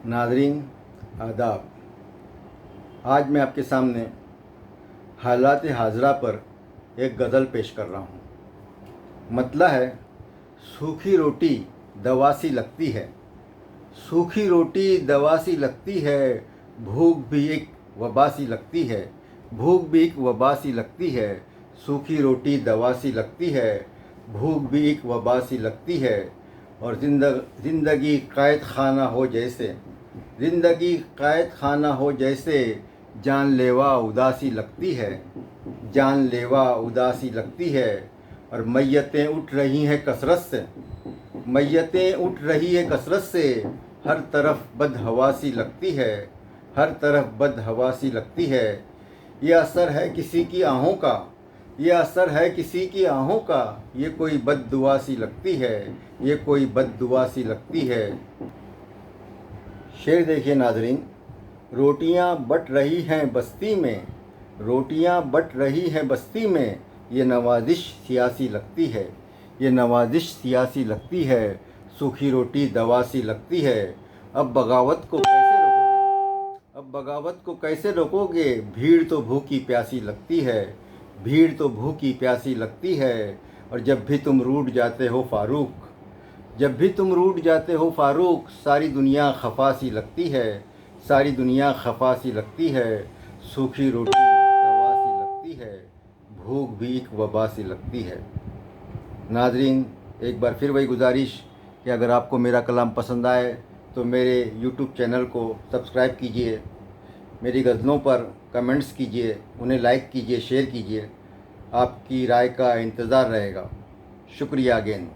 नाज़रीन आदाब। आज मैं आपके सामने हालात हाज़रा पर एक गज़ल पेश कर रहा हूँ। मतला है, सूखी रोटी दवा सी लगती है, सूखी रोटी दवा सी लगती है, भूख भी एक वबा सी लगती है, भूख भी एक वबा सी लगती है, सूखी रोटी दवा सी लगती है, भूख भी एक वबा सी लगती है। और ज़िंदगी कैद खाना हो जैसे, ज़िंदगी कैद खाना हो जैसे, जानलेवा उदासी लगती है, जानलेवा उदासी लगती है। और मैयतें उठ रही हैं कसरत से, मैयतें उठ रही है कसरत से, हर तरफ बदहवासी लगती है, हर तरफ बदहवासी लगती है। ये असर है किसी की आहों का, ये असर है किसी की आहों का, ये कोई बद्दुआ सी लगती है, ये कोई बद्दुआ सी लगती है। शेर देखिए नाज़रीन, रोटियां बट रही हैं बस्ती में, रोटियां बट रही हैं बस्ती में, ये नवाजिश सियासी लगती है, ये नवाजिश सियासी लगती है, सूखी रोटी दवा सी लगती है। अब बगावत को कैसे रोकोगे, अब बगावत को कैसे रोकोगे, भीड़ तो भूखी प्यासी लगती है, भीड़ तो भूखी प्यासी लगती है। और जब भी तुम रूठ जाते हो फारूक, जब भी तुम रूठ जाते हो फारूक, सारी दुनिया खफा सी लगती है, सारी दुनिया खफा सी लगती है, सूखी रोटी दवा सी लगती है, भूख भी एक वबा सी लगती है। नाज़रीन, एक बार फिर वही गुजारिश कि अगर आपको मेरा कलाम पसंद आए तो मेरे यूट्यूब चैनल को सब्सक्राइब कीजिए, मेरी गज़लों पर कमेंट्स कीजिए, उन्हें लाइक कीजिए, शेयर कीजिए। आपकी राय का इंतज़ार रहेगा। शुक्रिया अगेन।